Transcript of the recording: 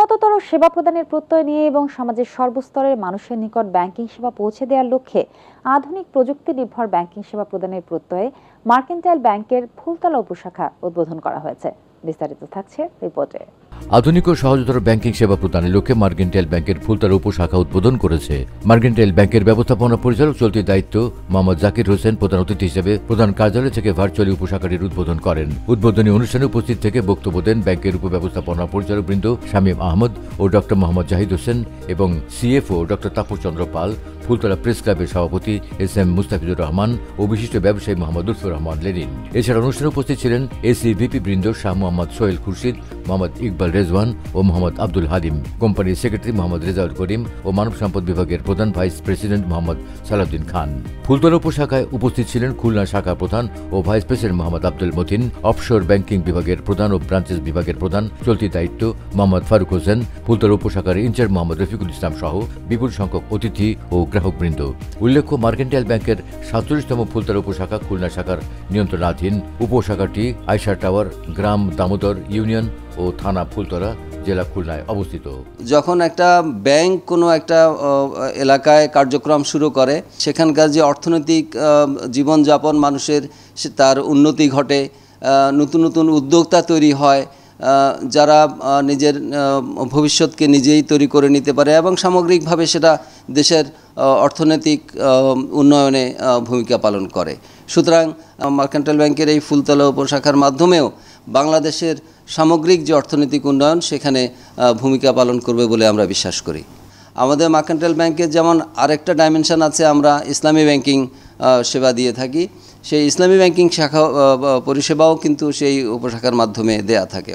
উন্নততর সেবা প্রদানের প্রত্যয় নিয়ে এবং সমাজের সর্বস্তরের মানুষের নিকট ব্যাংকিং সেবা পৌঁছে দেওয়ার লক্ষ্যে আধুনিক প্রযুক্তি নির্ভর ব্যাংকিং সেবা প্রদানের প্রত্যয়ে মার্কেন্টাইল ব্যাংকের ফুলতলা উপশাখা উদ্বোধন করা হয়েছে। বিস্তারিত থাকছে রিপোর্টে। আধুনিক ও সহজতর ব্যাংকিং সেবা প্রদানের লক্ষ্যে মার্কেন্টাইল ব্যাংকের ফুলতলা উপশাখা উদ্বোধন করেছে। মার্কেন্টাইল ব্যাংকের ব্যবস্থাপনা পরিচালক চলতি দায়িত্ব মোহাম্মদ জাকির হোসেন প্রধান অতিথি হিসেবে প্রধান কার্যালয় থেকে ভার্চুয়ালি উপশাখাটির উদ্বোধন করেন। উদ্বোধনী অনুষ্ঠানে উপস্থিত থেকে বক্তব্য দেন ব্যাংকের উপব্যবস্থাপনা পরিচালক বৃন্দ শামীম আহমদ ও ডক্টর মোহাম্মদ জাহিদ হোসেন এবং CFO doctor Tapas Chandra Pal, Phultala press ক্লাবের সভাপতি এস.এম. মুস্তাফিজুর রহমান ও বিশিষ্ট ব্যবসায়ী মোহাম্মদ লুৎফর রহমান লেনিন। এছাড়া অনুষ্ঠানে উপস্থিত ছিলেন এসিভিপি বৃন্দ শাহ মোহাম্মদ সোহেল খুরশিদ, মোহাম্মদ ইকবাল রেজওয়ান ও মোহাম্মদ আব্দুল হালিম, কোম্পানির সেক্রেটারি মোহাম্মদ রেজাউল করিম ও মানব সম্পদ বিভাগের প্রধান ভাইস প্রেসিডেন্ট মোহাম্মদ সালাউদ্দিন খান। ফুলতলা উপশাখায় উপস্থিত ছিলেন খুলনা শাখা প্রধান ও vice president Mohammad Abdul Matin, offshore banking বিভাগের প্রধান ও ব্রাঞ্চেস বিভাগের প্রধান চলতি দায়িত্ব মোহাম্মদ ফারুক হোসেন, ফুলতলা উপশাখার ইনচার্জ মোহাম্মদ রফিকুল ইসলাম সহ বিপুল সংখ্যক অতিথি ও গ্রাহকবৃন্দ। উল্লেখ্য, মার্কেন্টাইল ব্যাংকের 47তম ফুলতলা উপশাখা খুলনা শাখার নিয়ন্ত্রণাধীন। উপশাখাটি আয়শা টাওয়ার, গ্রাম দামোদর ইউনিয়ন ও থানা ফুলতলা, জেলা খুলনায় অবস্থিত। যখন একটা ব্যাংক কোনো একটা এলাকায় কার্যক্রম শুরু করে, সেখানকার যে অর্থনৈতিক জীবনযাপন মানুষের তার উন্নতি ঘটে, নতুন নতুন উদ্যোক্তা তৈরি হয়, যারা নিজের ভবিষ্যৎকে নিজেই তৈরি করে নিতে পারে এবং সামগ্রিকভাবে সেটা দেশের অর্থনৈতিক উন্নয়নে ভূমিকা পালন করে। সুতরাং মার্কেন্টাইল ব্যাংকের এই ফুলতলা উপশাখার মাধ্যমেও বাংলাদেশের সামগ্রিক যে অর্থনৈতিক উন্নয়ন সেখানে ভূমিকা পালন করবে বলে আমরা বিশ্বাস করি। আমাদের মার্কেন্টাইল ব্যাংকের যেমন আরেকটা ডাইমেনশন আছে, আমরা ইসলামী ব্যাংকিং সেবা দিয়ে থাকি। সেই ইসলামী ব্যাংকিং শাখা পরিষেবাও কিন্তু সেই উপশাখার মাধ্যমে দেয়া থাকে।